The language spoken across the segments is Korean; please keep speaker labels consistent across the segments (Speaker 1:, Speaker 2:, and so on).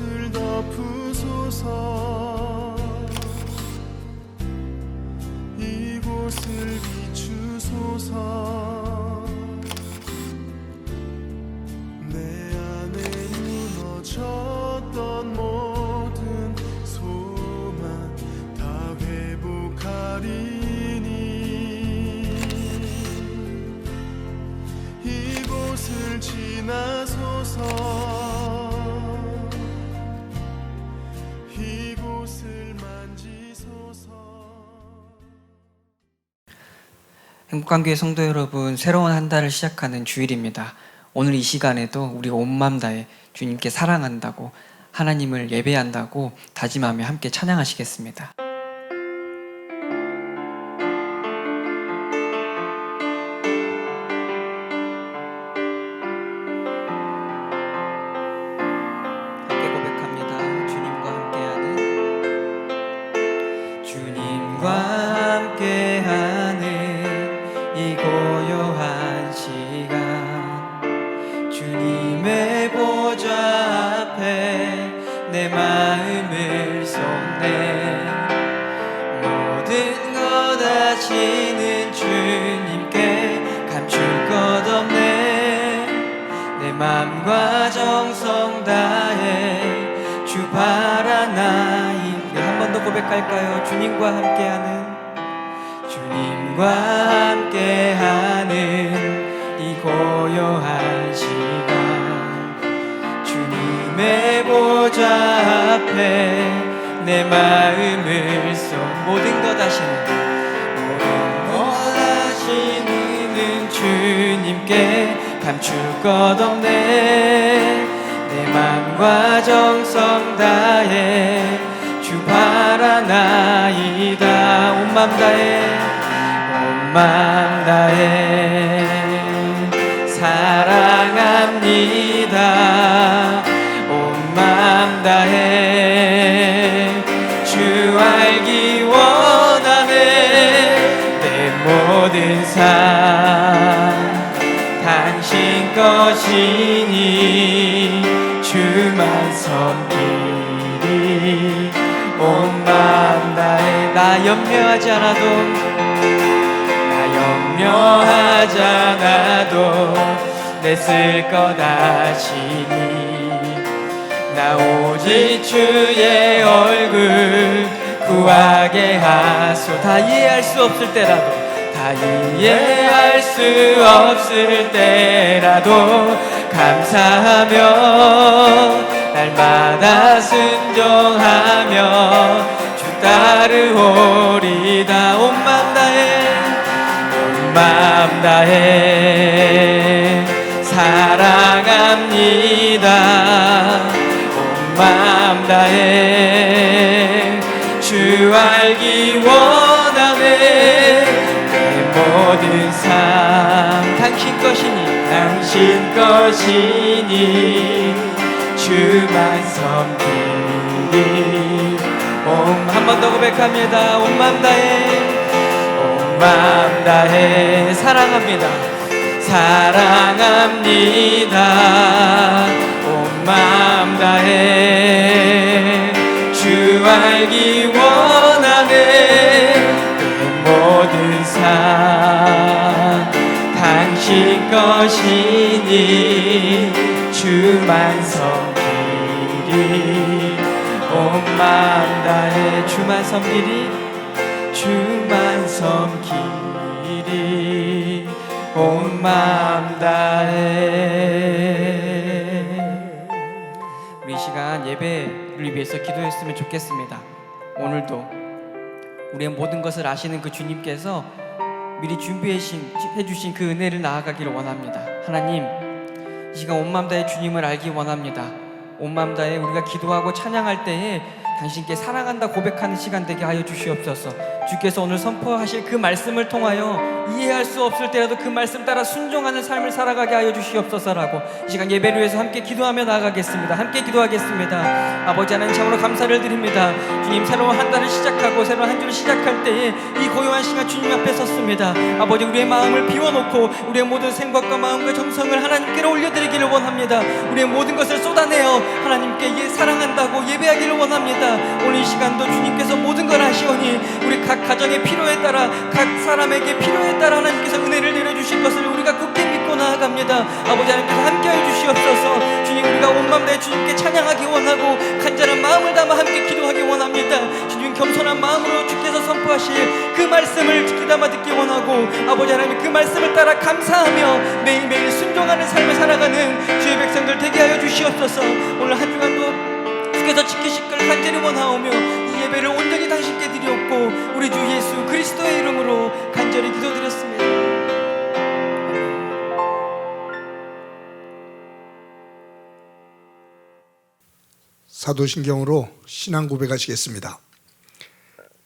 Speaker 1: 이곳을 덮으소서. 이곳을 비추소서. 내 안에 무너졌던 모든 소망 다 회복하리니. 이곳을 지나소서. 이곳을 만지소서.
Speaker 2: 행복한 교회 성도 여러분, 새로운 한 달을 시작하는 주일입니다. 오늘 이 시간에도 우리 온 마음 다해 주님께 사랑한다고, 하나님을 예배한다고 다짐하며 함께 찬양하시겠습니다. 함께 고백합니다. 주님과 함께하는 이 고요한 시간, 주님의 보좌 앞에 내 마음을 쏟네. 모든 것 아시는 주님께 감출 것 없네. 내 맘과 정성 다해 주 바라나이. 한 번 더 고백할까요? 주님과 함께하는 이 고요한 시간, 주님의 보좌 앞에 내 마음을 쏟. 모든 것 아시는 주님께 감출 것 없네. 내 맘과 정성 다해 주 바라나이다. 온 맘 다해 사랑합니다. 온 맘 다해 주 알기 원하네. 내 모든 삶 당신 것이니 주만 섬기리. 온 맘 다해. 나 염려하지 않아도 내 쓸 것 아시니. 나 오직 주의 얼굴 구하게 하소. 다 이해할 수 없을 때라도 감사하며 날마다 순종하며 주 따르오리다. 온 맘 다해 사랑합니다. 온 맘 다해 주 알기 원하네. 내 모든 삶 당신 것이니 주만 섬기리. 한 번 더 고백합니다. 온 맘 다해 사랑합니다. 온 맘 다해 주 알기 원하네. 내 모든 삶 당신 것이니 주만 섬기리. 온 맘 다해 주만 섬기리. 온 맘 다해. 우리 이 시간 예배를 위해서 기도했으면 좋겠습니다. 오늘도 우리의 모든 것을 아시는 그 주님께서 미리 준비해 주신 그 은혜를 나아가기를 원합니다. 하나님, 이 시간 온 맘 다해 주님을 알기 원합니다. 온 맘 다해 우리가 기도하고 찬양할 때에 당신께 사랑한다 고백하는 시간 되게 하여 주시옵소서. 주께서 오늘 선포하실 그 말씀을 통하여 이해할 수 없을 때라도 그 말씀 따라 순종하는 삶을 살아가게 하여 주시옵소서라고 이 시간 예배를 위해서 함께 기도하며 나아가겠습니다. 함께 기도하겠습니다. 아버지 하나님, 참으로 감사를 드립니다. 주님, 새로운 한 달을 시작하고 새로운 한 주를 시작할 때에 이 고요한 시간 주님 앞에 섰습니다. 아버지, 우리의 마음을 비워놓고 우리의 모든 생각과 마음과 정성을 하나님께로 올려드리기를 원합니다. 우리의 모든 것을 쏟아내어 하나님께 사랑한다고 예배하기를 원합니다. 오늘 이 시간도 주님께서 모든 걸 아시오니 우리 각 가정의 필요에 따라 각 사람에게 필요에 따라 하나님께서 은혜를 내려주실 것을 우리가 굳게 믿고 나아갑니다. 아버지 하나님께서 함께하여 주시옵소서. 주님, 우리가 온 마음 다해 주님께 찬양하기 원하고 간절한 마음을 담아 함께 기도하기 원합니다. 주님, 겸손한 마음으로 주께서 선포하실 그 말씀을 귀담아 듣기 원하고 아버지 하나님, 그 말씀을 따라 감사하며 매일매일 순종하는 삶을 살아가는 주의 백성들 되게 하여 주시옵소서. 오늘 한 주간도 주께서 지키실 걸 간절히 원하오며 이 예배를 온전히 당신께 드리옵고 우리 주 예수 그리스도의 이름으로 간절히 기도드렸습니다.
Speaker 3: 사도신경으로 신앙 고백하시겠습니다.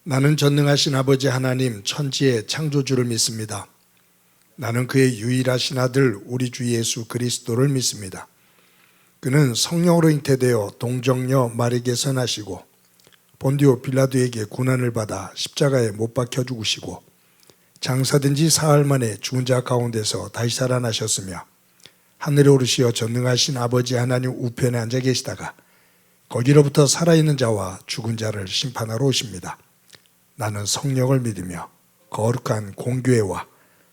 Speaker 3: 나는 전능하신 아버지 하나님 천지의 창조주를 믿습니다. 나는 그의 유일하신 아들 우리 주 예수 그리스도를 믿습니다. 그는 성령으로 잉태되어 동정녀 마리에게서 나시고 본디오 빌라도에게 고난을 받아 십자가에 못 박혀 죽으시고 장사된 지 사흘 만에 죽은 자 가운데서 다시 살아나셨으며 하늘에 오르시어 전능하신 아버지 하나님 우편에 앉아 계시다가 거기로부터 살아있는 자와 죽은 자를 심판하러 오십니다. 나는 성령을 믿으며 거룩한 공교회와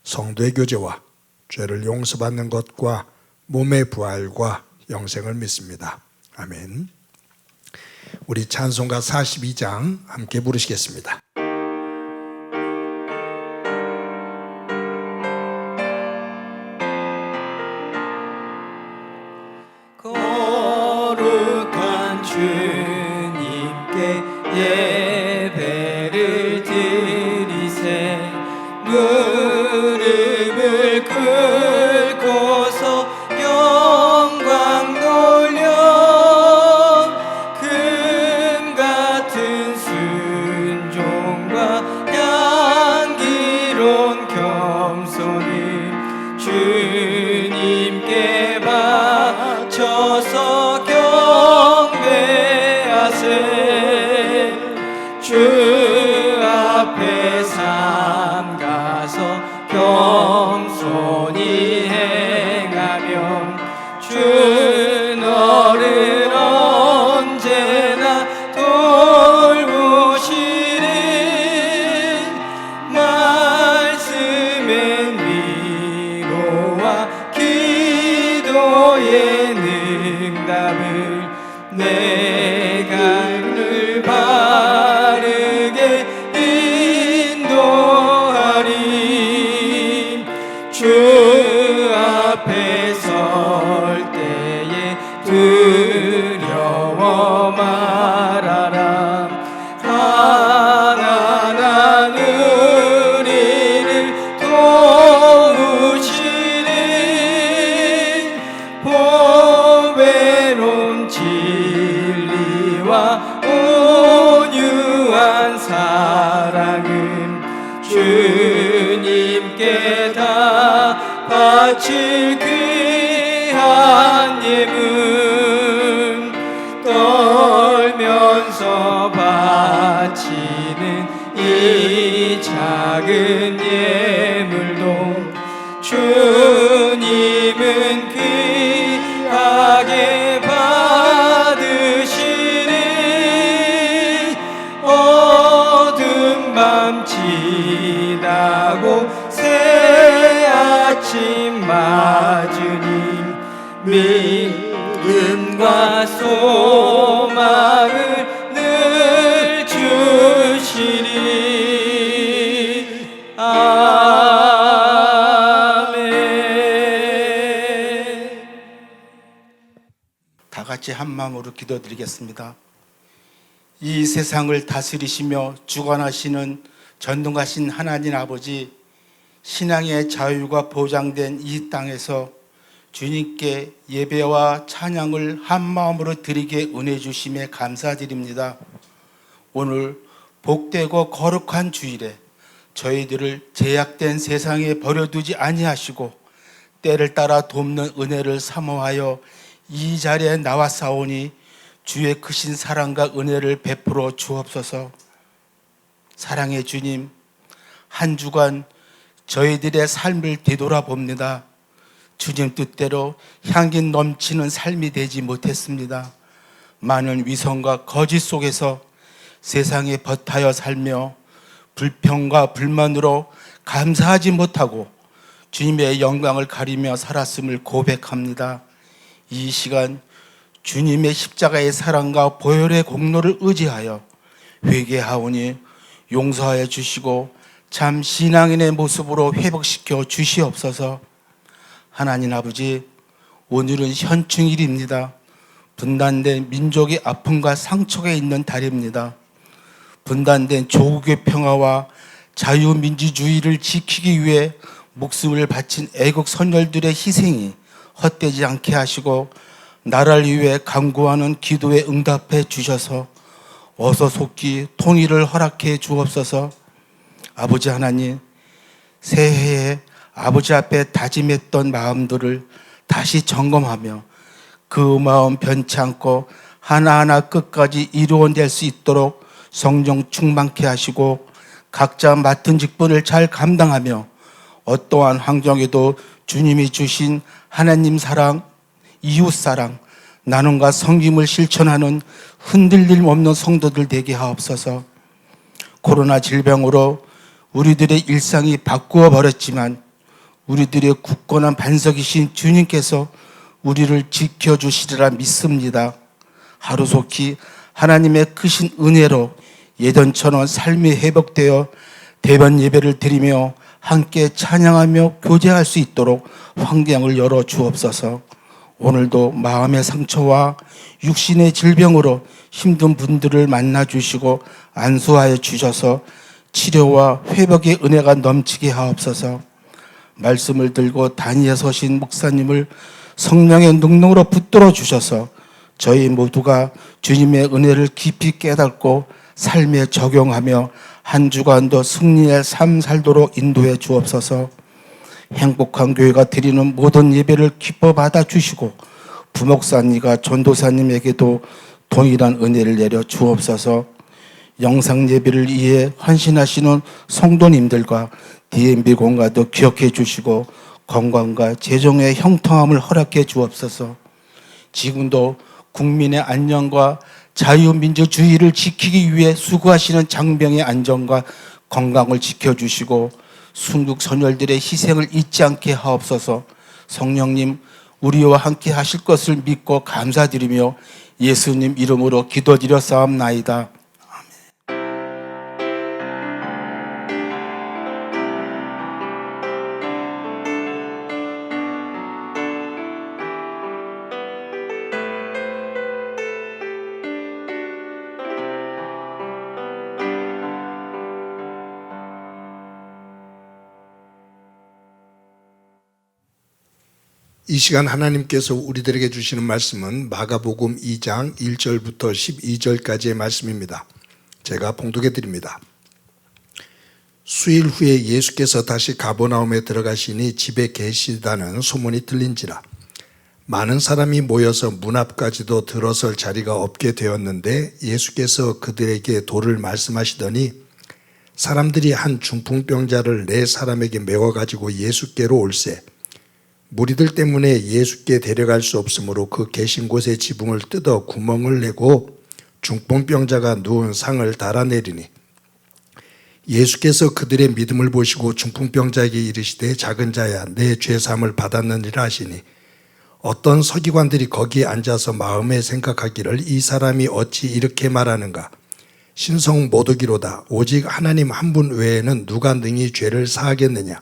Speaker 3: 성도의 교제와 죄를 용서받는 것과 몸의 부활과 영생을 믿습니다. 아멘. 우리 찬송가 42장 함께 부르시겠습니다.
Speaker 2: 거룩한 주님께 예배를 드리세 무릎을 꿇고서 영광 돌려 금 같은 순종과 향기로운 겸손을 주님께 바쳐서 경배하세 주 앞에 삼가서 겸손히 행하며 주 너를 언제나 돌보시리 말씀의 위로와 기도의 응답을 내가 늘 바르게 인도하리 주 앞에 설 때에 두려워 말아라 가난한 우리를 도우시리 보배로운 진리와 온유한 사랑은 주님께 다 바칠 귀한 예물 떨면서 바치는 이 작은 예물도 주님은 귀하게 받으시리 어두운 밤 지나고 새 아침 맞으니 믿음과 소망을 늘 주시리 아멘.
Speaker 4: 다 같이 한 마음으로 기도드리겠습니다. 이 세상을 다스리시며 주관하시는 전능하신 하나님 아버지, 신앙의 자유가 보장된 이 땅에서 주님께 예배와 찬양을 한 마음으로 드리게 은혜 주심에 감사드립니다. 오늘 복되고 거룩한 주일에 저희들을 제약된 세상에 버려두지 아니하시고 때를 따라 돕는 은혜를 사모하여 이 자리에 나왔사오니 주의 크신 사랑과 은혜를 베풀어 주옵소서. 사랑의 주님, 한 주간 저희들의 삶을 되돌아봅니다. 주님 뜻대로 향기 넘치는 삶이 되지 못했습니다. 많은 위선과 거짓 속에서 세상에 버타여 살며 불평과 불만으로 감사하지 못하고 주님의 영광을 가리며 살았음을 고백합니다. 이 시간 주님의 십자가의 사랑과 보혈의 공로를 의지하여 회개하오니 용서하여 주시고 참 신앙인의 모습으로 회복시켜 주시옵소서. 하나님 아버지, 오늘은 현충일입니다. 분단된 민족의 아픔과 상처가 있는 달입니다. 분단된 조국의 평화와 자유민주주의를 지키기 위해 목숨을 바친 애국 선열들의 희생이 헛되지 않게 하시고 나라를 위해 간구하는 기도에 응답해 주셔서 어서 속히 통일을 허락해 주옵소서. 아버지 하나님, 새해에 아버지 앞에 다짐했던 마음들을 다시 점검하며 그 마음 변치 않고 하나하나 끝까지 이루어낼 수 있도록 성령 충만케 하시고 각자 맡은 직분을 잘 감당하며 어떠한 환경에도 주님이 주신 하나님 사랑, 이웃 사랑, 나눔과 섬김을 실천하는 흔들림 없는 성도들 되게 하옵소서. 코로나 질병으로 우리들의 일상이 바꾸어 버렸지만 우리들의 굳건한 반석이신 주님께서 우리를 지켜주시리라 믿습니다. 하루속히 하나님의 크신 은혜로 예전처럼 삶이 회복되어 대변 예배를 드리며 함께 찬양하며 교제할 수 있도록 환경을 열어 주옵소서. 오늘도 마음의 상처와 육신의 질병으로 힘든 분들을 만나 주시고 안수하여 주셔서 치료와 회복의 은혜가 넘치게 하옵소서. 말씀을 들고 단위에 서신 목사님을 성령의 능력으로 붙들어 주셔서 저희 모두가 주님의 은혜를 깊이 깨닫고 삶에 적용하며 한 주간도 승리의 삶 살도록 인도해 주옵소서. 행복한 교회가 드리는 모든 예배를 기뻐 받아 주시고 부목사님과 전도사님에게도 동일한 은혜를 내려 주옵소서. 영상 예배를 위해 헌신하시는 성도님들과 DMB 공가도 기억해 주시고 건강과 재정의 형통함을 허락해 주옵소서. 지금도 국민의 안녕과 자유민주주의를 지키기 위해 수고하시는 장병의 안전과 건강을 지켜주시고 순국 선열들의 희생을 잊지 않게 하옵소서. 성령님, 우리와 함께 하실 것을 믿고 감사드리며 예수님 이름으로 기도드려 싸움나이다.
Speaker 3: 이 시간 하나님께서 우리들에게 주시는 말씀은 마가복음 2장 1절부터 12절까지의 말씀입니다. 제가 봉독해 드립니다. 수일 후에 예수께서 다시 가버나움에 들어가시니 집에 계시다는 소문이 들린지라 많은 사람이 모여서 문 앞까지도 들어설 자리가 없게 되었는데 예수께서 그들에게 도를 말씀하시더니 사람들이 한 중풍병자를 4사람에게 메워가지고 예수께로 올세 무리들 때문에 예수께 데려갈 수 없으므로 그 계신 곳의 지붕을 뜯어 구멍을 내고 중풍병자가 누운 상을 달아내리니 예수께서 그들의 믿음을 보시고 중풍병자에게 이르시되 작은 자야 내 죄사함을 받았느니라 하시니 어떤 서기관들이 거기에 앉아서 마음에 생각하기를 이 사람이 어찌 이렇게 말하는가 신성 모독이로다 오직 하나님 한 분 외에는 누가 능히 죄를 사하겠느냐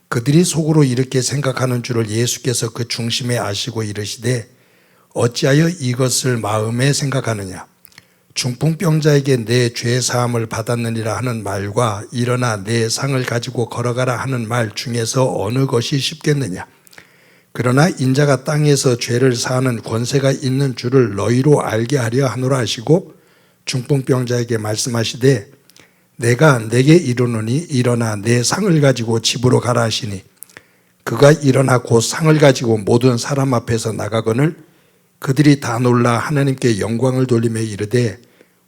Speaker 3: 그들이 속으로 이렇게 생각하는 줄을 예수께서 그 중심에 아시고 이르시되 어찌하여 이것을 마음에 생각하느냐 중풍병자에게 내 죄사함을 받았느니라 하는 말과 일어나 내 상을 가지고 걸어가라 하는 말 중에서 어느 것이 쉽겠느냐 그러나 인자가 땅에서 죄를 사하는 권세가 있는 줄을 너희로 알게 하려 하노라 하시고 중풍병자에게 말씀하시되 내가 내게 이르노니 일어나 내 상을 가지고 집으로 가라 하시니 그가 일어나 곧 상을 가지고 모든 사람 앞에서 나가거늘 그들이 다 놀라 하나님께 영광을 돌리며 이르되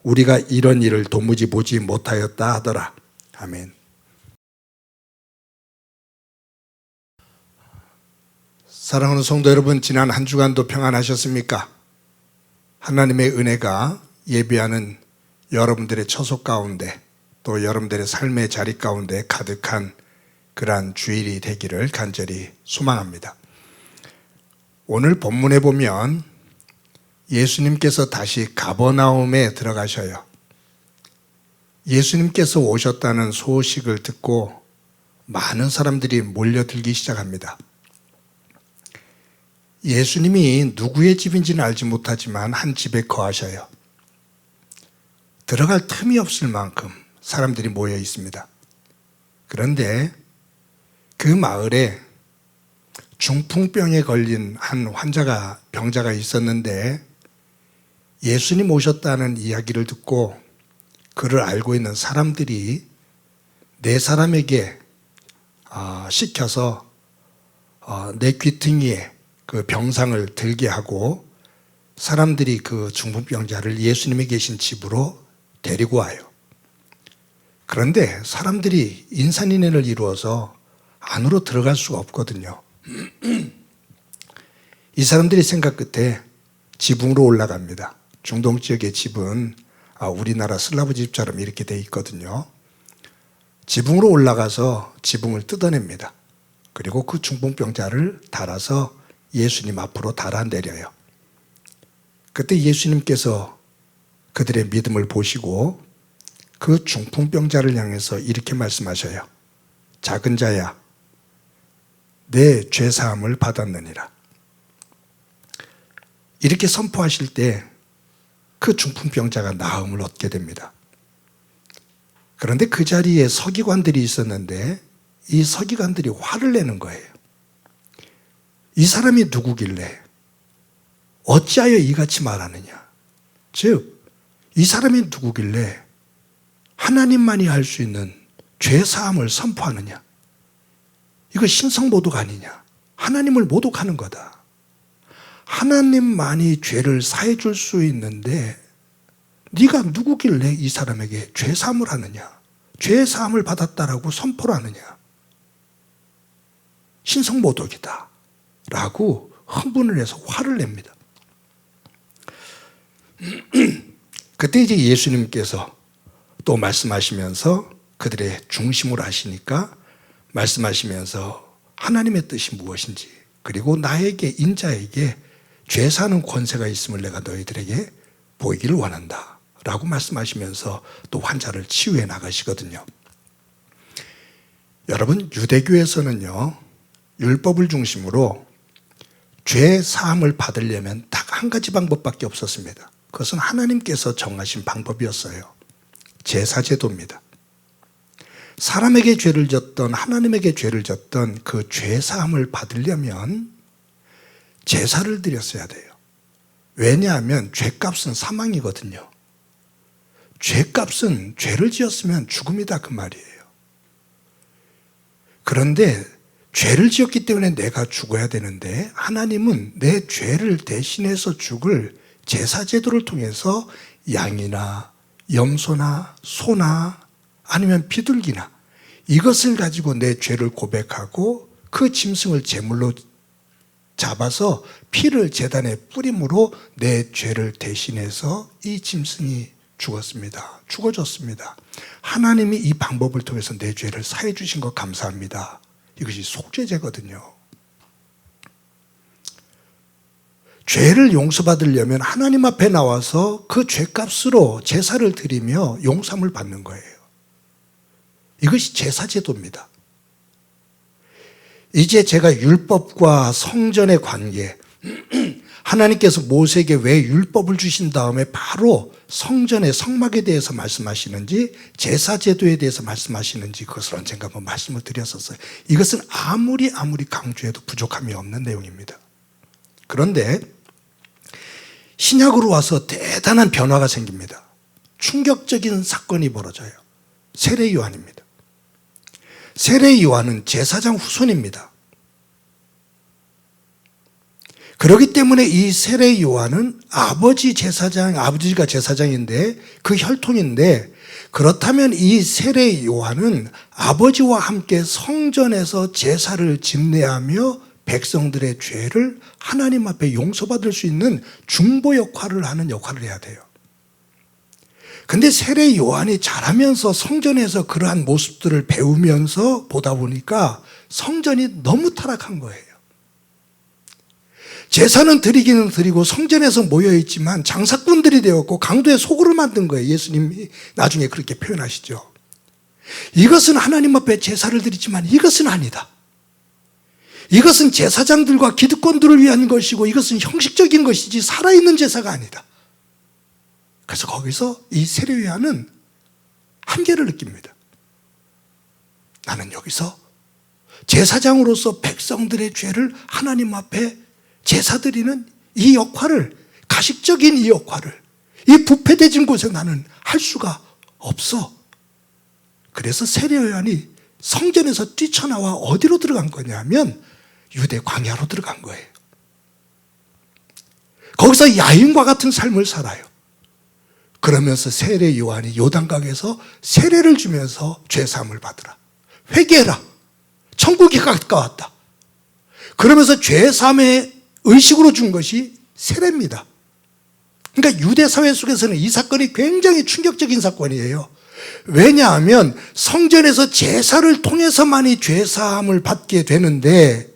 Speaker 3: 우리가 이런 일을 도무지 보지 못하였다 하더라. 아멘. 사랑하는 성도 여러분, 지난 한 주간도 평안하셨습니까? 하나님의 은혜가 예배하는 여러분들의 처소 가운데 또 여러분들의 삶의 자리 가운데 가득한 그러한 주일이 되기를 간절히 소망합니다. 오늘 본문에 보면 예수님께서 다시 가버나움에 들어가셔요. 예수님께서 오셨다는 소식을 듣고 많은 사람들이 몰려들기 시작합니다. 예수님이 누구의 집인지는 알지 못하지만 한 집에 거하셔요. 들어갈 틈이 없을 만큼 사람들이 모여 있습니다. 그런데 그 마을에 중풍병에 걸린 한 병자가 있었는데 예수님 오셨다는 이야기를 듣고 그를 알고 있는 사람들이 네 사람에게 시켜서 내 귀퉁이에 그 병상을 들게 하고 사람들이 그 중풍병자를 예수님이 계신 집으로 데리고 와요. 그런데 사람들이 인산인해를 이루어서 안으로 들어갈 수가 없거든요. 이 사람들이 생각 끝에 지붕으로 올라갑니다. 중동 지역의 집은 우리나라 슬라브 집처럼 이렇게 돼 있거든요. 지붕으로 올라가서 지붕을 뜯어냅니다. 그리고 그 중풍병자를 달아서 예수님 앞으로 달아내려요. 그때 예수님께서 그들의 믿음을 보시고 그 중풍병자를 향해서 이렇게 말씀하셔요. 작은 자야, 내 죄사함을 받았느니라. 이렇게 선포하실 때 그 중풍병자가 나음을 얻게 됩니다. 그런데 그 자리에 서기관들이 있었는데 이 서기관들이 화를 내는 거예요. 이 사람이 누구길래 어찌하여 이같이 말하느냐. 즉, 이 사람이 누구길래 하나님만이 할 수 있는 죄사함을 선포하느냐. 이거 신성모독 아니냐. 하나님을 모독하는 거다. 하나님만이 죄를 사해 줄 수 있는데 네가 누구길래 이 사람에게 죄사함을 하느냐. 죄사함을 받았다라고 선포를 하느냐. 신성모독이다 라고 흥분을 해서 화를 냅니다. 그때 이제 예수님께서 또 말씀하시면서 그들의 중심으로 하시니까 말씀하시면서 하나님의 뜻이 무엇인지 그리고 나에게 인자에게 죄 사는 권세가 있음을 내가 너희들에게 보이기를 원한다 라고 말씀하시면서 또 환자를 치유해 나가시거든요. 여러분, 유대교에서는요 율법을 중심으로 죄 사함을 받으려면 딱 한 가지 방법밖에 없었습니다. 그것은 하나님께서 정하신 방법이었어요. 제사제도입니다. 사람에게 죄를 졌던 하나님에게 죄를 졌던 그 죄 사함을 받으려면 제사를 드렸어야 돼요. 왜냐하면 죄값은 사망이거든요. 죄값은 죄를 지었으면 죽음이다 그 말이에요. 그런데 죄를 지었기 때문에 내가 죽어야 되는데 하나님은 내 죄를 대신해서 죽을 제사제도를 통해서 양이나 염소나 소나 아니면 비둘기나 이것을 가지고 내 죄를 고백하고 그 짐승을 제물로 잡아서 피를 제단에 뿌림으로 내 죄를 대신해서 이 짐승이 죽어졌습니다. 하나님이 이 방법을 통해서 내 죄를 사해 주신 것 감사합니다. 이것이 속죄제거든요. 죄를 용서받으려면 하나님 앞에 나와서 그 죄값으로 제사를 드리며 용서함을 받는 거예요. 이것이 제사제도입니다. 이제 제가 율법과 성전의 관계, 하나님께서 모세에게 왜 율법을 주신 다음에 바로 성전의 성막에 대해서 말씀하시는지 제사제도에 대해서 말씀하시는지 그것을 언젠가 한번 말씀을 드렸었어요. 이것은 아무리 강조해도 부족함이 없는 내용입니다. 그런데 신약으로 와서 대단한 변화가 생깁니다. 충격적인 사건이 벌어져요. 세례 요한입니다. 세례 요한은 제사장 후손입니다. 그렇기 때문에 이 세례 요한은 아버지가 제사장인데 그 혈통인데, 그렇다면 이 세례 요한은 아버지와 함께 성전에서 제사를 집례하며 백성들의 죄를 하나님 앞에 용서받을 수 있는 중보 역할을 하는 역할을 해야 돼요. 근데 세례 요한이 자라면서 성전에서 그러한 모습들을 배우면서 보다 보니까 성전이 너무 타락한 거예요. 제사는 드리기는 드리고 성전에서 모여있지만 장사꾼들이 되었고 강도의 소굴을 만든 거예요. 예수님이 나중에 그렇게 표현하시죠. 이것은 하나님 앞에 제사를 드리지만 이것은 아니다. 이것은 제사장들과 기득권들을 위한 것이고 이것은 형식적인 것이지 살아있는 제사가 아니다. 그래서 거기서 이 세례 요한은 한계를 느낍니다. 나는 여기서 제사장으로서 백성들의 죄를 하나님 앞에 제사 드리는 이 역할을, 가식적인 이 역할을, 이 부패되진 곳에 나는 할 수가 없어. 그래서 세례 요한이 성전에서 뛰쳐나와 어디로 들어간 거냐면 유대 광야로 들어간 거예요. 거기서 야인과 같은 삶을 살아요. 그러면서 세례 요한이 요단강에서 세례를 주면서 죄사함을 받으라, 회개해라, 천국이 가까웠다. 그러면서 죄사함의 의식으로 준 것이 세례입니다. 그러니까 유대 사회 속에서는 이 사건이 굉장히 충격적인 사건이에요. 왜냐하면 성전에서 제사를 통해서만이 죄사함을 받게 되는데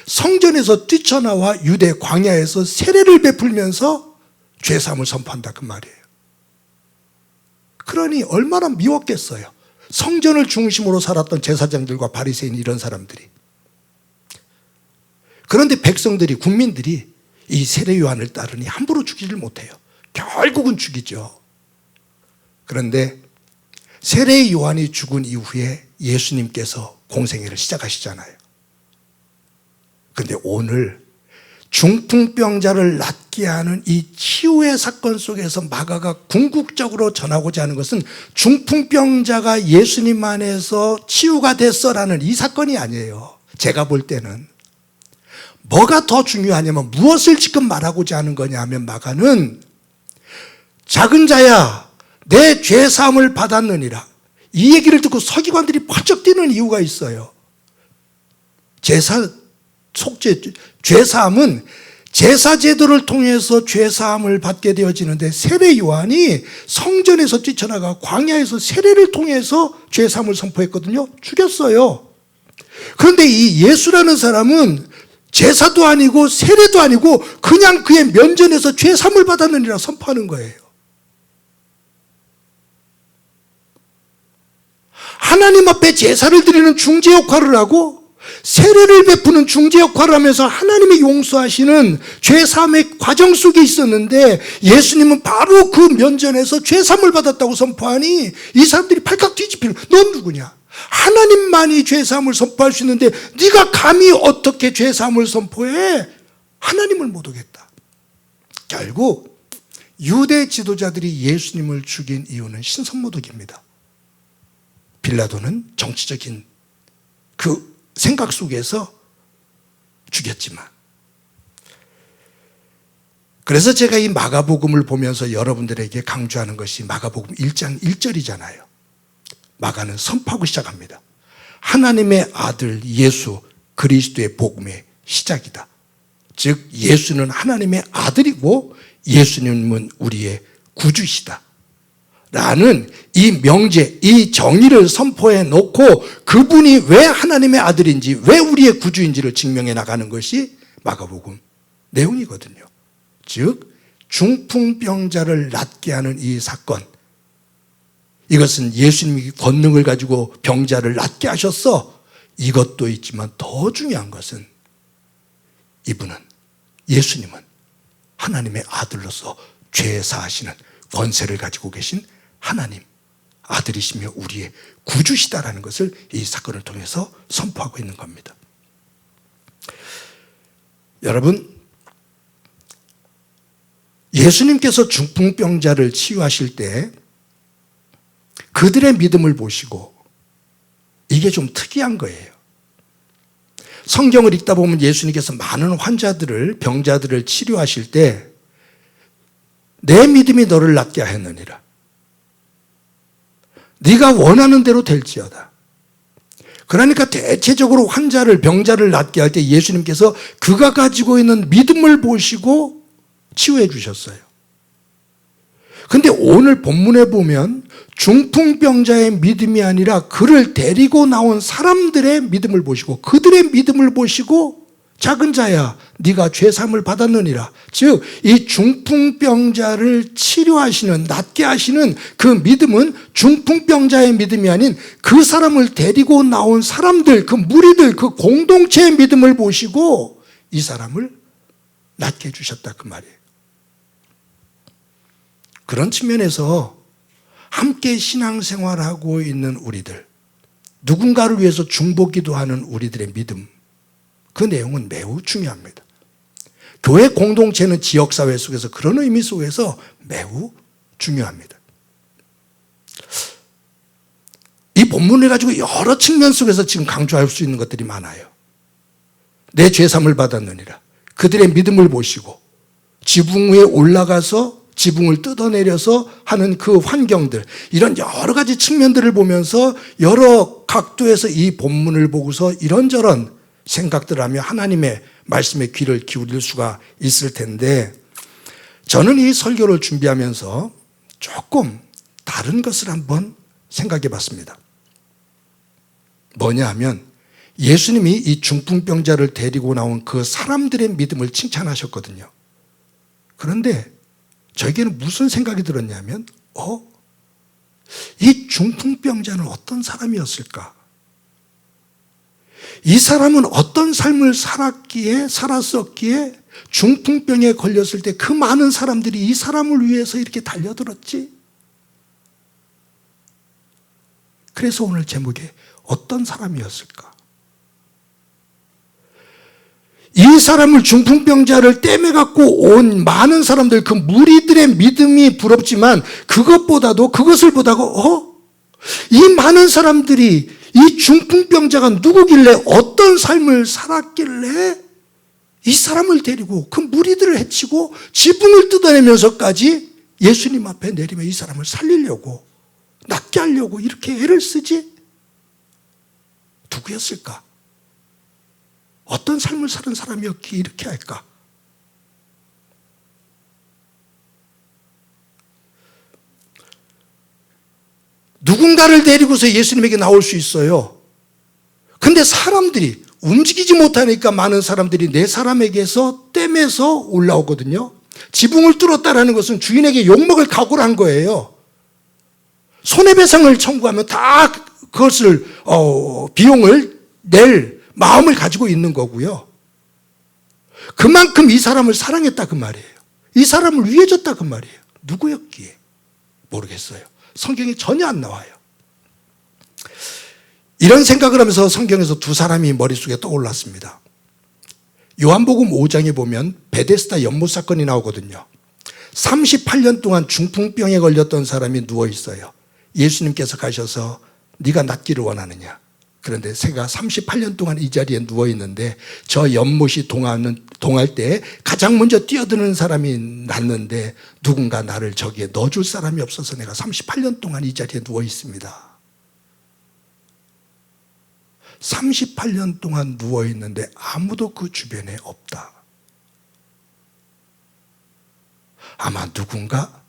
Speaker 3: 성전에서 뛰쳐나와 유대 광야에서 세례를 베풀면서 죄사함을 선포한다, 그 말이에요. 그러니 얼마나 미웠겠어요. 성전을 중심으로 살았던 제사장들과 바리새인, 이런 사람들이. 그런데 백성들이, 국민들이 이 세례 요한을 따르니 함부로 죽이질 못해요. 결국은 죽이죠. 그런데 세례 요한이 죽은 이후에 예수님께서 공생애를 시작하시잖아요. 그런데 오늘 중풍병자를 낫게 하는 이 치유의 사건 속에서 마가가 궁극적으로 전하고자 하는 것은 중풍병자가 예수님 안에서 치유가 됐어라는 이 사건이 아니에요. 제가 볼 때는 뭐가 더 중요하냐면, 무엇을 지금 말하고자 하는 거냐 하면, 마가는 작은 자야 내 죄사함을 받았느니라, 이 얘기를 듣고 서기관들이 펄쩍 뛰는 이유가 있어요. 죄사함은 제사 제도를 통해서 죄사함을 받게 되어지는데, 세례 요한이 성전에서 뛰쳐나가 광야에서 세례를 통해서 죄사함을 선포했거든요. 죽였어요. 그런데 이 예수라는 사람은 제사도 아니고 세례도 아니고 그냥 그의 면전에서 죄사함을 받았느니라 선포하는 거예요. 하나님 앞에 제사를 드리는 중재 역할을 하고 세례를 베푸는 중재 역할을 하면서 하나님이 용서하시는 죄사함의 과정 속에 있었는데, 예수님은 바로 그 면전에서 죄사함을 받았다고 선포하니 이 사람들이 발칵 뒤집히는, 넌 누구냐? 하나님만이 죄사함을 선포할 수 있는데 네가 감히 어떻게 죄사함을 선포해? 하나님을 못 오겠다. 결국 유대 지도자들이 예수님을 죽인 이유는 신선모독입니다. 빌라도는 정치적인 그 생각 속에서 죽였지만, 그래서 제가 이 마가복음을 보면서 여러분들에게 강조하는 것이 마가복음 1장 1절이잖아요. 마가는 선포하고 시작합니다. 하나님의 아들 예수 그리스도의 복음의 시작이다. 즉 예수는 하나님의 아들이고 예수님은 우리의 구주시다 라는 이 명제, 이 정의를 선포해 놓고 그분이 왜 하나님의 아들인지, 왜 우리의 구주인지를 증명해 나가는 것이 마가복음 내용이거든요. 즉 중풍병자를 낫게 하는 이 사건, 이것은 예수님이 권능을 가지고 병자를 낫게 하셨어, 이것도 있지만 더 중요한 것은 이분은, 예수님은 하나님의 아들로서 죄 사하시는 권세를 가지고 계신 하나님 아들이시며 우리의 구주시다라는 것을 이 사건을 통해서 선포하고 있는 겁니다. 여러분, 예수님께서 중풍병자를 치유하실 때 그 그들의 믿음을 보시고, 이게 좀 특이한 거예요. 성경을 읽다 보면 예수님께서 많은 환자들을, 병자들을 치료하실 때 내 믿음이 너를 낫게 하였느니라. 네가 원하는 대로 될지어다. 그러니까 대체적으로 환자를, 병자를 낫게 할 때 예수님께서 그가 가지고 있는 믿음을 보시고 치유해 주셨어요. 근데 오늘 본문에 보면 중풍병자의 믿음이 아니라 그를 데리고 나온 사람들의 믿음을 보시고, 그들의 믿음을 보시고 작은 자야 네가 죄사함을 받았느니라. 즉 이 중풍병자를 치료하시는, 낫게 하시는 그 믿음은 중풍병자의 믿음이 아닌 그 사람을 데리고 나온 사람들, 그 무리들, 그 공동체의 믿음을 보시고 이 사람을 낫게 해주셨다, 그 말이에요. 그런 측면에서 함께 신앙생활하고 있는 우리들, 누군가를 위해서 중보기도하는 우리들의 믿음, 그 내용은 매우 중요합니다. 교회 공동체는 지역사회 속에서, 그런 의미 속에서 매우 중요합니다. 이 본문을 가지고 여러 측면 속에서 지금 강조할 수 있는 것들이 많아요. 내 죄사함을 받았느니라. 그들의 믿음을 보시고 지붕 위에 올라가서 지붕을 뜯어내려서 하는 그 환경들, 이런 여러 가지 측면들을 보면서 여러 각도에서 이 본문을 보고서 이런저런 생각들을 하며 하나님의 말씀에 귀를 기울일 수가 있을 텐데, 저는 이 설교를 준비하면서 조금 다른 것을 한번 생각해 봤습니다. 뭐냐 하면, 예수님이 이 중풍병자를 데리고 나온 그 사람들의 믿음을 칭찬하셨거든요. 그런데 저에게는 무슨 생각이 들었냐면, 이 중풍병자는 어떤 사람이었을까? 이 사람은 어떤 삶을 살았었기에 중풍병에 걸렸을 때 그 많은 사람들이 이 사람을 위해서 이렇게 달려들었지? 그래서 오늘 제목에 어떤 사람이었을까? 이 사람을, 중풍병자를 떼매갖고 온 많은 사람들, 그 무리들의 믿음이 부럽지만 그것을 보다가 이 많은 사람들이 이 중풍병자가 누구길래, 어떤 삶을 살았길래 이 사람을 데리고 그 무리들을 해치고 지붕을 뜯어내면서까지 예수님 앞에 내리며 이 사람을 살리려고, 낫게 하려고 이렇게 애를 쓰지? 누구였을까? 어떤 삶을 사는 사람이었기에 이렇게 할까? 누군가를 데리고서 예수님에게 나올 수 있어요. 근데 사람들이 움직이지 못하니까 많은 사람들이 내 사람에게서 떼매서 올라오거든요. 지붕을 뚫었다라는 것은 주인에게 욕먹을 각오를 한 거예요. 손해배상을 청구하면 다 그것을 비용을 낼 마음을 가지고 있는 거고요. 그만큼 이 사람을 사랑했다 그 말이에요. 이 사람을 위해줬다 그 말이에요. 누구였기에? 모르겠어요. 성경에 전혀 안 나와요. 이런 생각을 하면서 성경에서 두 사람이 머릿속에 떠올랐습니다. 요한복음 5장에 보면 베데스다 연못 사건이 나오거든요. 38년 동안 중풍병에 걸렸던 사람이 누워 있어요. 예수님께서 가셔서 네가 낫기를 원하느냐? 그런데 새가 38년 동안 이 자리에 누워 있는데 저 연못이 동할 때 가장 먼저 뛰어드는 사람이 낫는데 누군가 나를 저기에 넣어줄 사람이 없어서 내가 38년 동안 이 자리에 누워 있습니다. 38년 동안 누워 있는데 아무도 그 주변에 없다. 아마 누군가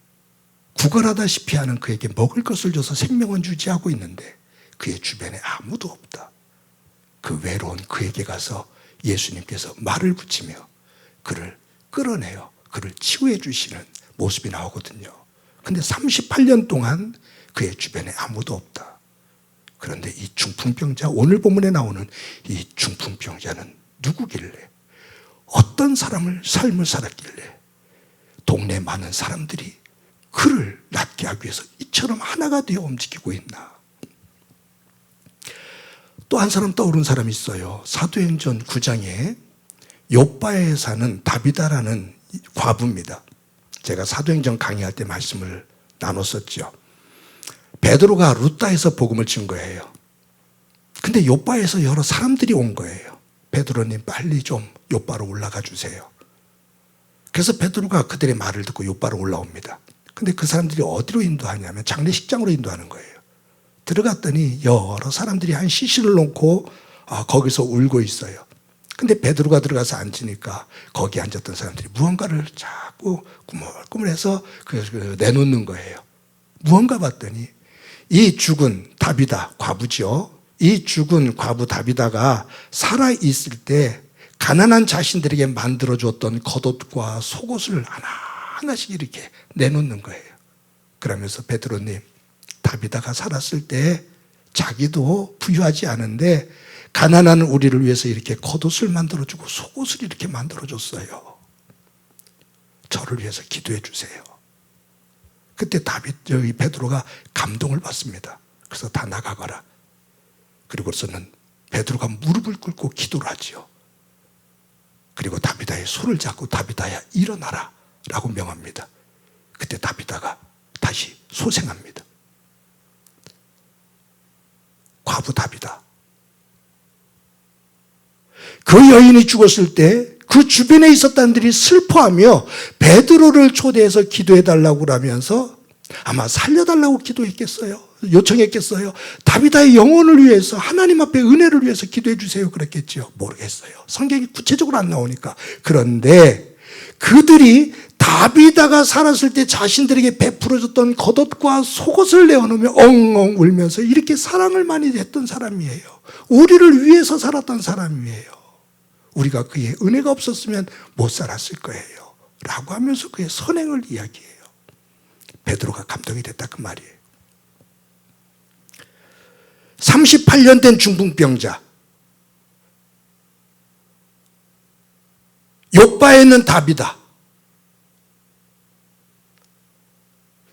Speaker 3: 구걸하다시피 하는 그에게 먹을 것을 줘서 생명은 유지하고 있는데 그의 주변에 아무도 없다. 그 외로운 그에게 가서 예수님께서 말을 붙이며 그를 끌어내어 그를 치유해 주시는 모습이 나오거든요. 근데 38년 동안 그의 주변에 아무도 없다. 그런데 이 중풍병자, 오늘 본문에 나오는 이 중풍병자는 누구길래, 어떤 삶을 살았길래 동네 많은 사람들이 그를 낫게 하기 위해서 이처럼 하나가 되어 움직이고 있나? 또 한 사람 떠오른 사람이 있어요. 사도행전 9장에 요바에 사는 다비다라는 과부입니다. 제가 사도행전 강의할 때 말씀을 나눴었죠. 베드로가 루다에서 복음을 증거해요. 근데 요바에서 여러 사람들이 온 거예요. 베드로님 빨리 좀 요바로 올라가 주세요. 그래서 베드로가 그들의 말을 듣고 요바로 올라옵니다. 근데 그 사람들이 어디로 인도하냐면 장례식장으로 인도하는 거예요. 들어갔더니 여러 사람들이 한 시신을 놓고 거기서 울고 있어요. 근데 베드로가 들어가서 앉으니까 거기 앉았던 사람들이 무언가를 자꾸 꾸물꾸물해서 내놓는 거예요. 무언가 봤더니 이 죽은 다비다, 과부죠. 이 죽은 과부 다비다가 살아있을 때 가난한 자신들에게 만들어줬던 겉옷과 속옷을 하나하나씩 이렇게 내놓는 거예요. 그러면서 베드로님, 다비다가 살았을 때 자기도 부유하지 않은데 가난한 우리를 위해서 이렇게 겉옷을 만들어주고 속옷을 이렇게 만들어줬어요. 저를 위해서 기도해 주세요. 그때 베드로가 감동을 받습니다. 그래서 다 나가거라. 그리고서는 베드로가 무릎을 꿇고 기도를 하지요. 그리고 다비다의 손을 잡고 다비다야 일어나라 라고 명합니다. 그때 다비다가 다시 소생합니다. 과부 다비다. 그 여인이 죽었을 때 그 주변에 있었던 분들이 슬퍼하며 베드로를 초대해서 기도해달라고 그러면서 아마 살려달라고 기도했겠어요. 요청했겠어요. 다비다의 영혼을 위해서 하나님 앞에 은혜를 위해서 기도해 주세요 그랬겠죠. 모르겠어요. 성경이 구체적으로 안 나오니까. 그런데 그들이 다비다가 살았을 때 자신들에게 베풀어줬던 겉옷과 속옷을 내어놓으며 엉엉 울면서 이렇게 사랑을 많이 했던 사람이에요. 우리를 위해서 살았던 사람이에요. 우리가 그의 은혜가 없었으면 못 살았을 거예요 라고 하면서 그의 선행을 이야기해요. 베드로가 감동이 됐다 그 말이에요. 38년 된 중풍병자, 요바에 있는 다비다,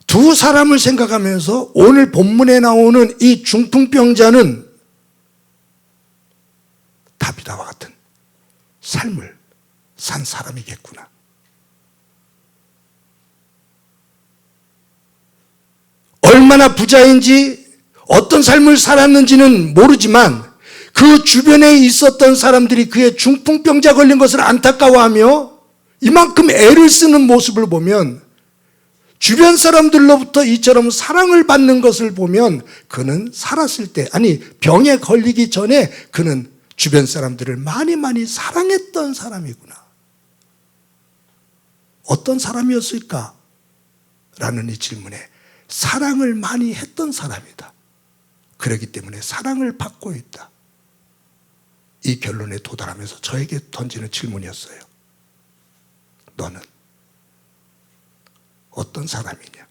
Speaker 3: 두 사람을 생각하면서 오늘 본문에 나오는 이 중풍병자는 다비다와 같은 삶을 산 사람이겠구나. 얼마나 부자인지 어떤 삶을 살았는지는 모르지만 그 주변에 있었던 사람들이 그의 중풍병자 걸린 것을 안타까워하며 이만큼 애를 쓰는 모습을 보면, 주변 사람들로부터 이처럼 사랑을 받는 것을 보면 그는 살았을 때, 병에 걸리기 전에 그는 주변 사람들을 많이 사랑했던 사람이구나. 어떤 사람이었을까? 라는 이 질문에 사랑을 많이 했던 사람이다. 그렇기 때문에 사랑을 받고 있다. 이 결론에 도달하면서 저에게 던지는 질문이었어요. 너는 어떤 사람이냐?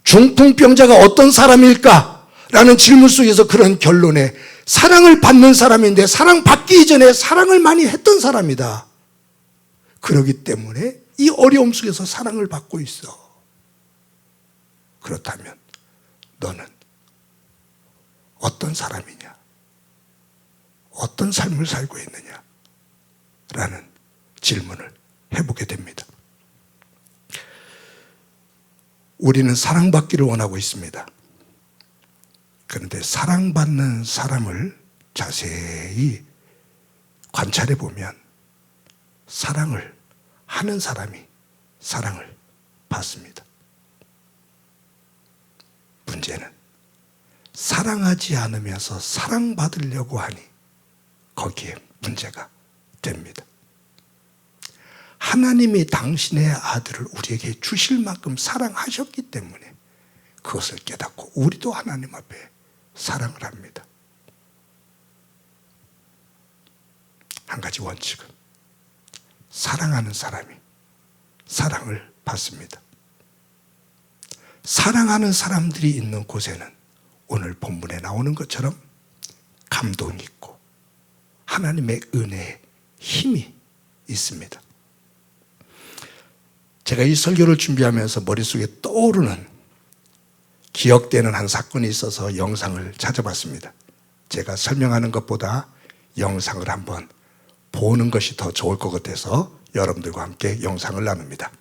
Speaker 3: 중풍병자가 어떤 사람일까? 라는 질문 속에서 그런 결론에 사랑을 받는 사람인데 사랑받기 이전에 사랑을 많이 했던 사람이다. 그렇기 때문에 이 어려움 속에서 사랑을 받고 있어. 그렇다면 너는 어떤 사람이냐? 어떤 삶을 살고 있느냐? 라는 질문을 해보게 됩니다. 우리는 사랑받기를 원하고 있습니다. 그런데 사랑받는 사람을 자세히 관찰해 보면 사랑을 하는 사람이 사랑을 받습니다. 문제는 사랑하지 않으면서 사랑받으려고 하니 거기에 문제가 됩니다. 하나님이 당신의 아들을 우리에게 주실 만큼 사랑하셨기 때문에 그것을 깨닫고 우리도 하나님 앞에 사랑을 합니다. 한 가지 원칙은 사랑하는 사람이 사랑을 받습니다. 사랑하는 사람들이 있는 곳에는 오늘 본문에 나오는 것처럼 감동이 있고 하나님의 은혜의 힘이 있습니다. 제가 이 설교를 준비하면서 머릿속에 떠오르는 기억되는 한 사건이 있어서 영상을 찾아봤습니다. 제가 설명하는 것보다 영상을 한번 보는 것이 더 좋을 것 같아서 여러분들과 함께 영상을 나눕니다.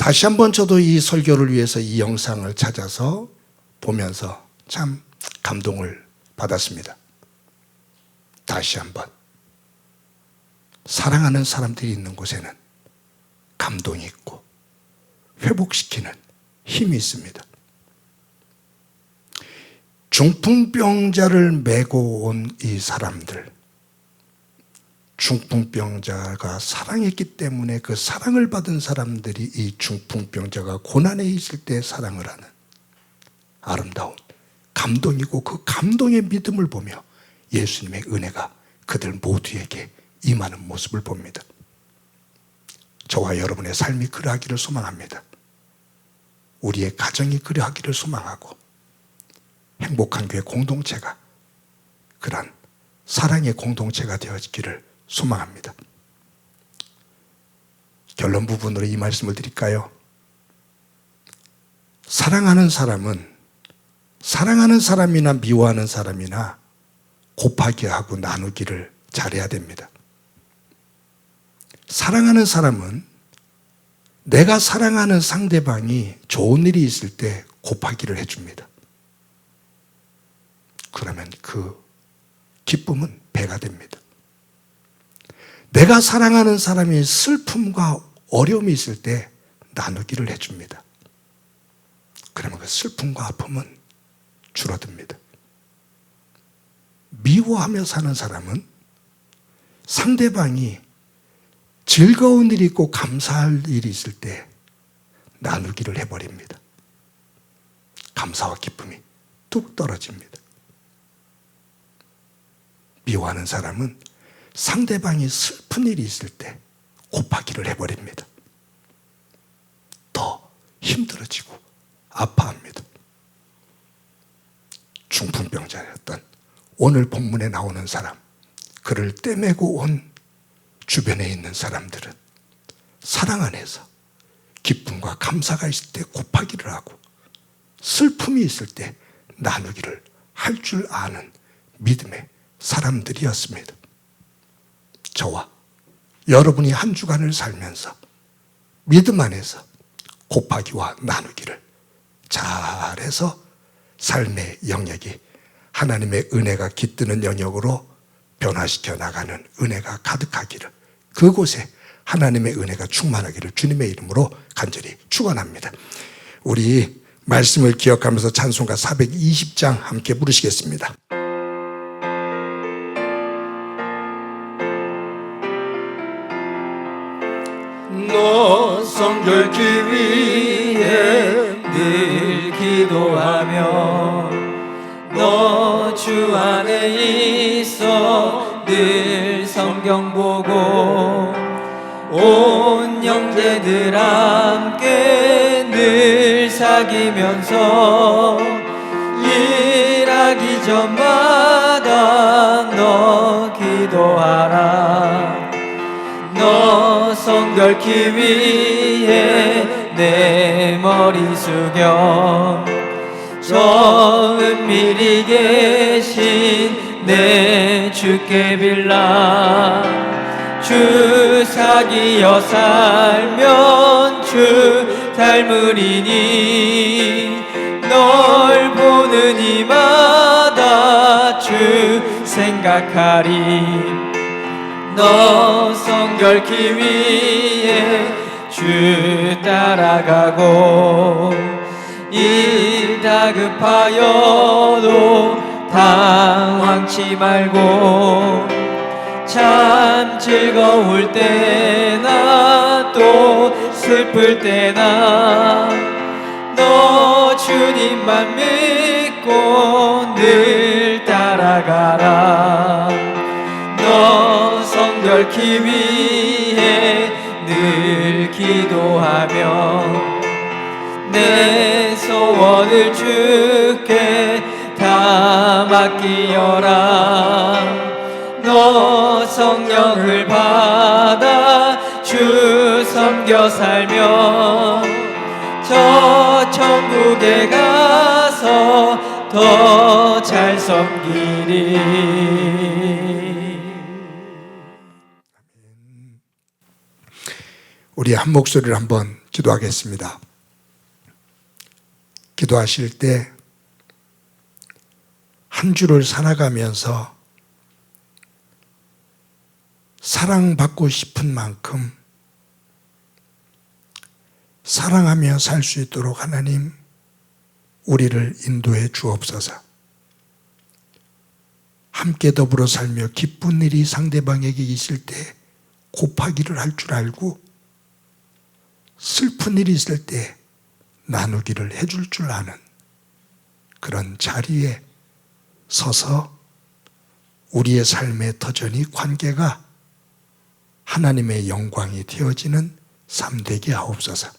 Speaker 3: 다시 한번 저도 이 설교를 위해서 이 영상을 찾아서 보면서 참 감동을 받았습니다. 다시 한번 사랑하는 사람들이 있는 곳에는 감동이 있고 회복시키는 힘이 있습니다. 중풍병자를 메고 온 이 사람들, 중풍병자가 사랑했기 때문에 그 사랑을 받은 사람들이 이 중풍병자가 고난에 있을 때 사랑을 하는 아름다운 감동이고, 그 감동의 믿음을 보며 예수님의 은혜가 그들 모두에게 임하는 모습을 봅니다. 저와 여러분의 삶이 그러하기를 소망합니다. 우리의 가정이 그러하기를 소망하고, 행복한 교회 공동체가 그러한 사랑의 공동체가 되어지기를 소망합니다. 결론 부분으로 이 말씀을 드릴까요? 사랑하는 사람은 사랑하는 사람이나 미워하는 사람이나 곱하기 하고 나누기를 잘해야 됩니다. 사랑하는 사람은 내가 사랑하는 상대방이 좋은 일이 있을 때 곱하기를 해줍니다. 그러면 그 기쁨은 배가 됩니다. 내가 사랑하는 사람이 슬픔과 어려움이 있을 때 나누기를 해줍니다. 그러면 그 슬픔과 아픔은 줄어듭니다. 미워하며 사는 사람은 상대방이 즐거운 일이 있고 감사할 일이 있을 때 나누기를 해버립니다. 감사와 기쁨이 뚝 떨어집니다. 미워하는 사람은 상대방이 슬픈 일이 있을 때 곱하기를 해버립니다. 더 힘들어지고 아파합니다. 중풍병자였던 오늘 본문에 나오는 사람, 그를 떼매고 온 주변에 있는 사람들은 사랑 안에서 기쁨과 감사가 있을 때 곱하기를 하고, 슬픔이 있을 때 나누기를 할 줄 아는 믿음의 사람들이었습니다. 저와 여러분이 한 주간을 살면서 믿음 안에서 곱하기와 나누기를 잘해서 삶의 영역이 하나님의 은혜가 깃드는 영역으로 변화시켜 나가는 은혜가 가득하기를, 그곳에 하나님의 은혜가 충만하기를 주님의 이름으로 간절히 축원합니다. 우리 말씀을 기억하면서 찬송가 420장 함께 부르시겠습니다.
Speaker 2: 너 성결기 위해 늘 기도하며, 너 주 안에 있어 늘 성경 보고, 온 형제들 함께 늘 사귀면서 일하기 전마다 너 기도하라. 너 성결기 위해 내 머리 숙여 저 은밀히 계신 내 주께 빌라. 주 사귀어 살면 주 닮으리니, 널 보는 이마다 주 생각하리. 너 성결기 위해 주 따라가고, 일 다급하여도 당황치 말고, 참 즐거울 때나 또 슬플 때나 너 주님만 믿고 늘 따라가라. 너 성결기 위해 늘 기도하며 내 소원을 주께 다 맡기어라. 너 성령을 받아 주 섬겨 살며 저 천국에 가서 더 잘 섬기리.
Speaker 3: 우리 한 목소리를 한번 기도하겠습니다. 기도하실 때 한 주를 살아가면서 사랑받고 싶은 만큼 사랑하며 살 수 있도록 하나님 우리를 인도해 주옵소서. 함께 더불어 살며 기쁜 일이 상대방에게 있을 때 곱하기를 할 줄 알고 슬픈 일이 있을 때 나누기를 해줄 줄 아는 그런 자리에 서서 우리의 삶의 터전이 관계가 하나님의 영광이 되어지는 삶 되게 하옵소서.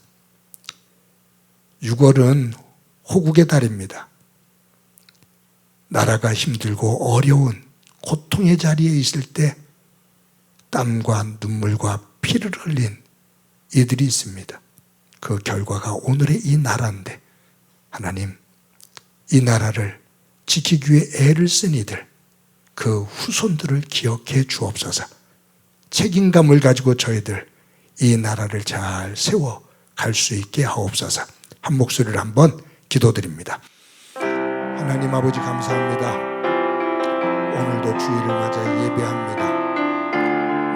Speaker 3: 6월은 호국의 달입니다. 나라가 힘들고 어려운 고통의 자리에 있을 때 땀과 눈물과 피를 흘린 이들이 있습니다. 그 결과가 오늘의 이 나라인데 하나님 이 나라를 지키기 위해 애를 쓴 이들 그 후손들을 기억해 주옵소서. 책임감을 가지고 저희들 이 나라를 잘 세워 갈 수 있게 하옵소서. 한 목소리를 한번 기도드립니다. 하나님 아버지 감사합니다. 오늘도 주일을 맞아 예배합니다.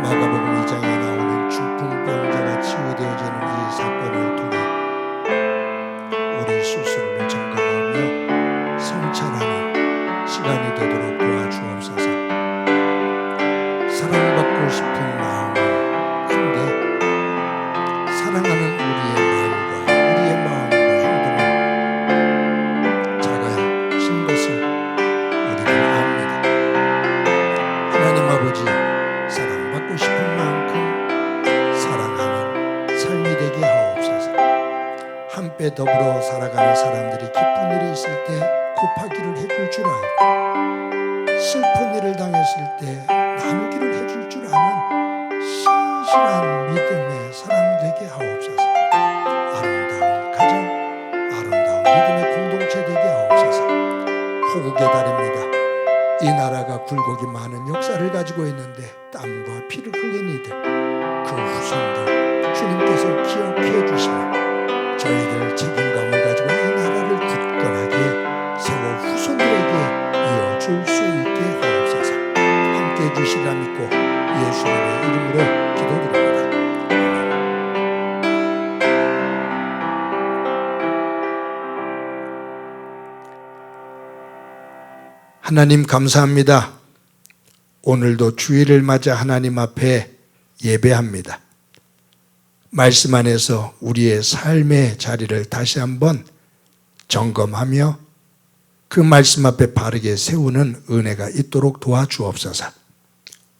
Speaker 3: 마가복음 2장에 나오는 중풍병자가 치유되어지는 이 사건을 통해 우리 스스로를 점검하며 성찰하는 시간이 되도록 도와주옵소서. 사랑받고 싶은 마음은 큰데 사랑하는 우리의 말과 우리의 마음과 행동은 작아진 것을 우리가 압니다. 하나님 아버지 사랑받고 싶은 만큼 사랑하는 삶이 되게 하옵소서. 함께 더불어 살아가는 사람들이 기쁜 일이 있을 때 곱하기를 해줄 줄 알고 슬픈 일을 당했을 때 나누기를 해줄 줄 아는 신실한 믿음의 사람 되게 하옵소서. 아름다운 가정, 아름다운 믿음의 공동체 되게 하옵소서. 호국의 달입니다. 이 나라가 굴곡이 많은 역사를 가지고 있는데 땀과 피를 흘린 이들 그 후손들 주님께서 기억해 주시며 저희들 책임감을 가지고 이 나라를 굳건하게 세워 후손들에게 이어줄 수 있게 하옵소서. 함께해 주시리라 믿고 예수님의 이름으로 기도드립니다. 하나님 감사합니다. 오늘도 주일을 맞아 하나님 앞에 예배합니다. 말씀 안에서 우리의 삶의 자리를 다시 한번 점검하며 그 말씀 앞에 바르게 세우는 은혜가 있도록 도와주옵소서.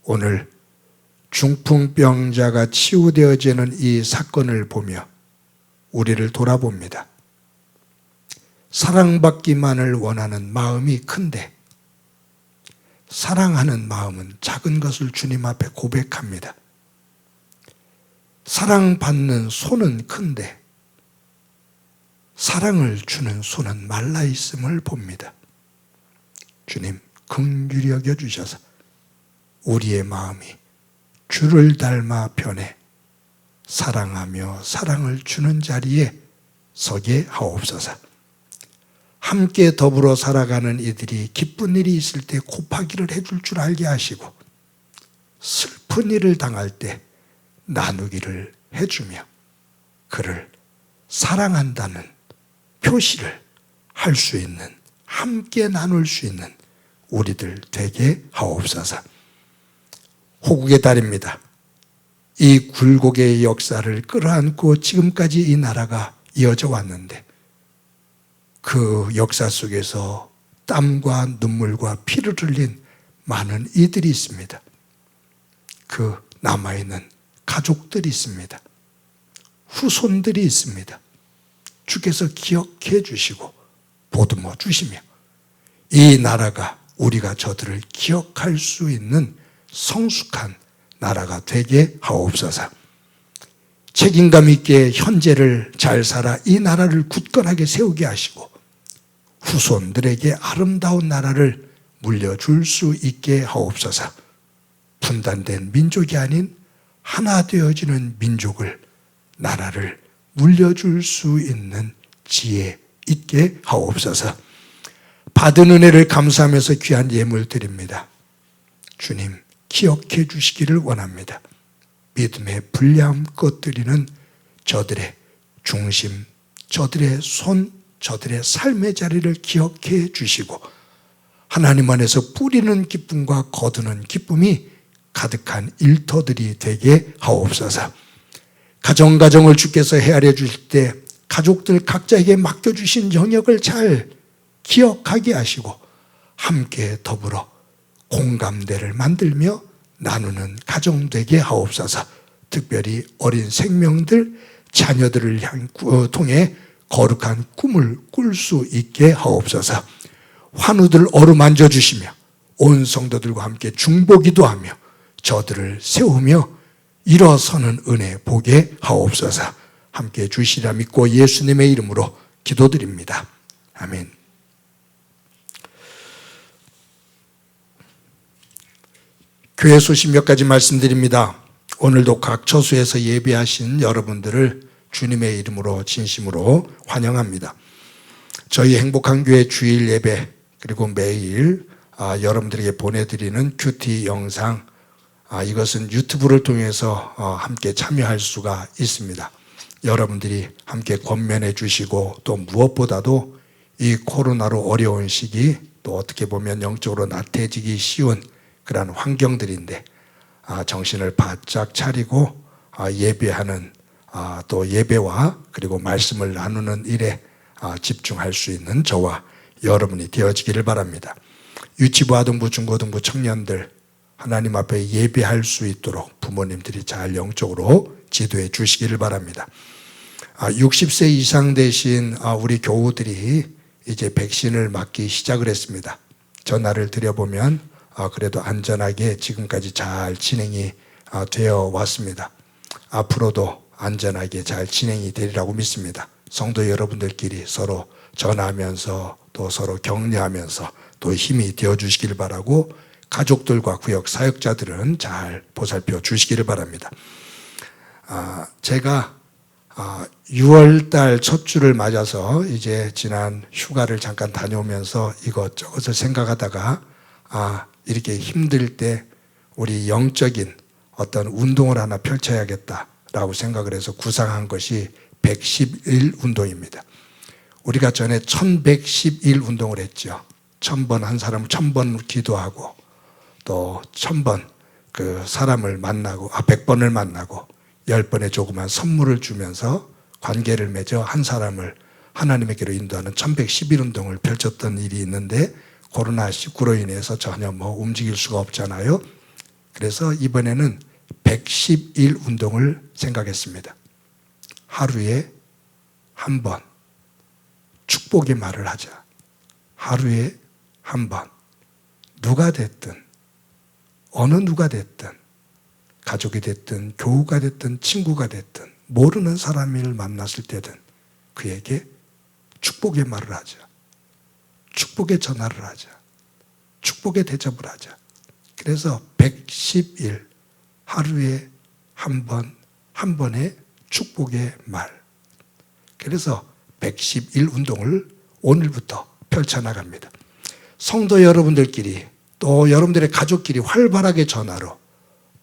Speaker 3: 오늘 중풍병자가 치유되어지는 이 사건을 보며 우리를 돌아봅니다. 사랑받기만을 원하는 마음이 큰데 사랑하는 마음은 작은 것을 주님 앞에 고백합니다. 사랑받는 손은 큰데 사랑을 주는 손은 말라 있음을 봅니다. 주님 긍휼히 여겨 주셔서 우리의 마음이 주를 닮아 변해 사랑하며 사랑을 주는 자리에 서게 하옵소서. 함께 더불어 살아가는 이들이 기쁜 일이 있을 때 곱하기를 해줄 줄 알게 하시고 슬픈 일을 당할 때 나누기를 해주며 그를 사랑한다는 표시를 할 수 있는 함께 나눌 수 있는 우리들 되게 하옵소서. 호국의 달입니다. 이 굴곡의 역사를 끌어안고 지금까지 이 나라가 이어져 왔는데 그 역사 속에서 땀과 눈물과 피를 흘린 많은 이들이 있습니다. 그 남아있는 가족들이 있습니다. 후손들이 있습니다. 주께서 기억해 주시고 보듬어 주시며 이 나라가 우리가 저들을 기억할 수 있는 성숙한 나라가 되게 하옵소서. 책임감 있게 현재를 잘 살아 이 나라를 굳건하게 세우게 하시고 후손들에게 아름다운 나라를 물려줄 수 있게 하옵소서. 분단된 민족이 아닌 하나 되어지는 민족을 나라를 물려줄 수 있는 지혜 있게 하옵소서. 받은 은혜를 감사하면서 귀한 예물 드립니다. 주님, 기억해 주시기를 원합니다. 믿음의 불량껏 드리는 저들의 중심, 저들의 손, 저들의 삶의 자리를 기억해 주시고 하나님 안에서 뿌리는 기쁨과 거두는 기쁨이 가득한 일터들이 되게 하옵소서. 가정을 주께서 헤아려 주실 때 가족들 각자에게 맡겨주신 영역을 잘 기억하게 하시고 함께 더불어 공감대를 만들며 나누는 가정 되게 하옵소서. 특별히 어린 생명들, 자녀들을 통해 거룩한 꿈을 꿀 수 있게 하옵소서. 환우들 어루만져 주시며 온 성도들과 함께 중보기도 하며 저들을 세우며 일어서는 은혜 보게 하옵소서. 함께 주시리라 믿고 예수님의 이름으로 기도드립니다. 아멘. 교회 소식 몇 가지 말씀드립니다. 오늘도 각 처소에서 예배하신 여러분들을 주님의 이름으로 진심으로 환영합니다. 저희 행복한 교회 주일 예배 그리고 매일 여러분들에게 보내드리는 큐티 영상, 이것은 유튜브를 통해서 함께 참여할 수가 있습니다. 여러분들이 함께 권면해 주시고 또 무엇보다도 이 코로나로 어려운 시기, 또 어떻게 보면 영적으로 나태해지기 쉬운 그러한 환경들인데 정신을 바짝 차리고 예배하는, 또 예배와 그리고 말씀을 나누는 일에 집중할 수 있는 저와 여러분이 되어지기를 바랍니다. 유치부, 아동부, 중고등부 청년들 하나님 앞에 예배할 수 있도록 부모님들이 잘 영적으로 지도해 주시기를 바랍니다. 60세 이상 되신 우리 교우들이 이제 백신을 맞기 시작을 했습니다. 전화를 드려보면 그래도 안전하게 지금까지 잘 진행이 되어 왔습니다. 앞으로도 안전하게 잘 진행이 되리라고 믿습니다. 성도 여러분들끼리 서로 전하면서 또 서로 격려하면서 또 힘이 되어 주시길 바라고 가족들과 구역 사역자들은 잘 보살펴 주시기를 바랍니다. 제가 6월달 첫 주를 맞아서 이제 지난 휴가를 잠깐 다녀오면서 이것저것을 생각하다가 이렇게 힘들 때 우리 영적인 어떤 운동을 하나 펼쳐야겠다라고 생각을 해서 구상한 것이 111 운동입니다. 우리가 전에 1111 운동을 했죠. 1000번 한 사람을 1000번 기도하고 또 1000번 그 사람을 만나고 100번을 만나고 10번의 조그만 선물을 주면서 관계를 맺어 한 사람을 하나님에게로 인도하는 1111 운동을 펼쳤던 일이 있는데 코로나19로 인해서 전혀 움직일 수가 없잖아요. 그래서 이번에는 111 운동을 생각했습니다. 하루에 한 번 축복의 말을 하자. 하루에 한 번 누가 됐든 어느 누가 됐든 가족이 됐든 교우가 됐든 친구가 됐든 모르는 사람을 만났을 때든 그에게 축복의 말을 하자. 축복의 전화를 하자. 축복의 대접을 하자. 그래서 111 하루에 한 번의 축복의 말. 그래서 111 운동을 오늘부터 펼쳐나갑니다. 성도 여러분들끼리 또 여러분들의 가족끼리 활발하게 전화로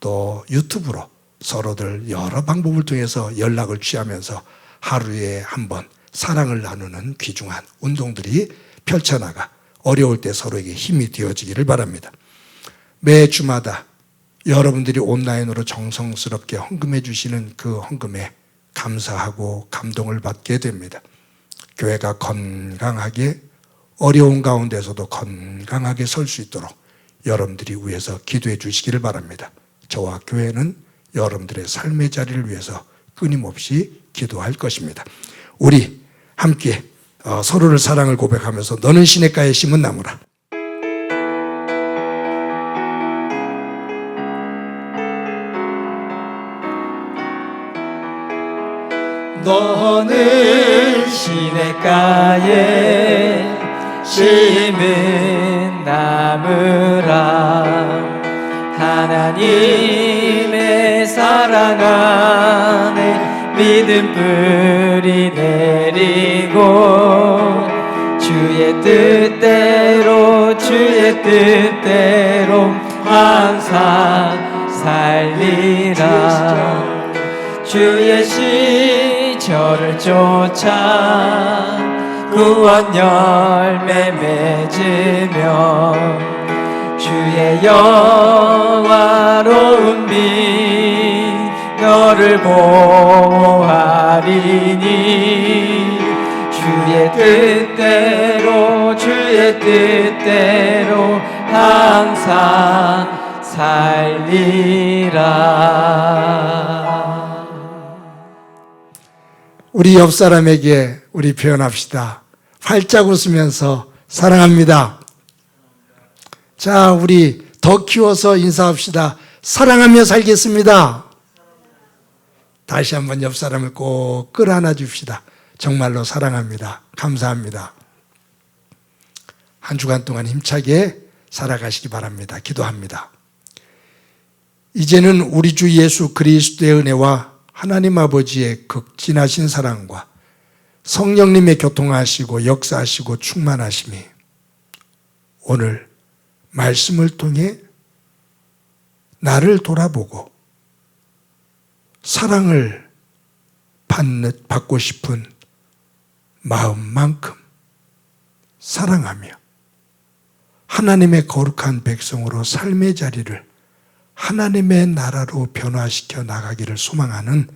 Speaker 3: 또 유튜브로 서로들 여러 방법을 통해서 연락을 취하면서 하루에 한 번 사랑을 나누는 귀중한 운동들이 펼쳐나가 어려울 때 서로에게 힘이 되어지기를 바랍니다. 매 주마다 여러분들이 온라인으로 정성스럽게 헌금해 주시는 그 헌금에 감사하고 감동을 받게 됩니다. 교회가 건강하게 어려운 가운데서도 건강하게 설 수 있도록 여러분들이 위해서 기도해 주시기를 바랍니다. 저와 교회는 여러분들의 삶의 자리를 위해서 끊임없이 기도할 것입니다. 우리 함께 서로를 사랑을 고백하면서 너는 시냇가에 심은 나무라.
Speaker 2: 너는 시냇가에 심은 나무라. 하나님의 사랑 안에 믿음 뿌리 내리고 주의 뜻대로 주의 뜻대로 항상 살리라. 주의 시절을 쫓아 구원 열매 맺으며 주의 영화로운 빛 너를 보호하리니 주의 뜻대로 항상 살리라.
Speaker 3: 우리 옆 사람에게 우리 표현합시다. 활짝 웃으면서 사랑합니다. 자, 우리 더 키워서 인사합시다. 사랑하며 살겠습니다. 다시 한번 옆 사람을 꼭 끌어안아 줍시다. 정말로 사랑합니다. 감사합니다. 한 주간 동안 힘차게 살아가시기 바랍니다. 기도합니다. 이제는 우리 주 예수 그리스도의 은혜와 하나님 아버지의 극진하신 사랑과 성령님의 교통하시고 역사하시고 충만하심이 오늘 말씀을 통해 나를 돌아보고 사랑을 받고 싶은 마음만큼 사랑하며 하나님의 거룩한 백성으로 삶의 자리를 하나님의 나라로 변화시켜 나가기를 소망하는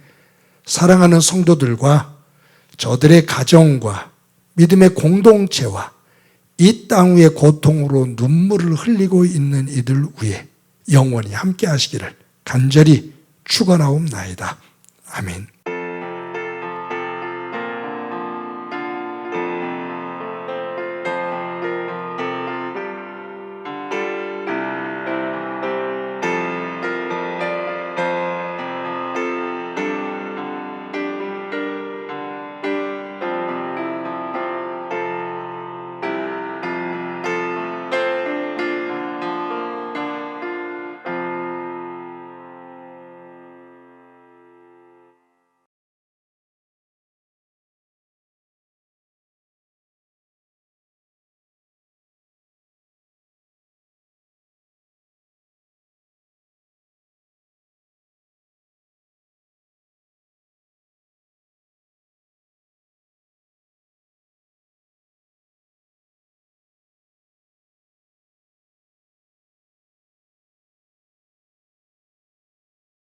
Speaker 3: 사랑하는 성도들과 저들의 가정과 믿음의 공동체와 이 땅 위의 고통으로 눈물을 흘리고 있는 이들 위에 영원히 함께 하시기를 간절히 축원하옵나이다. 아멘.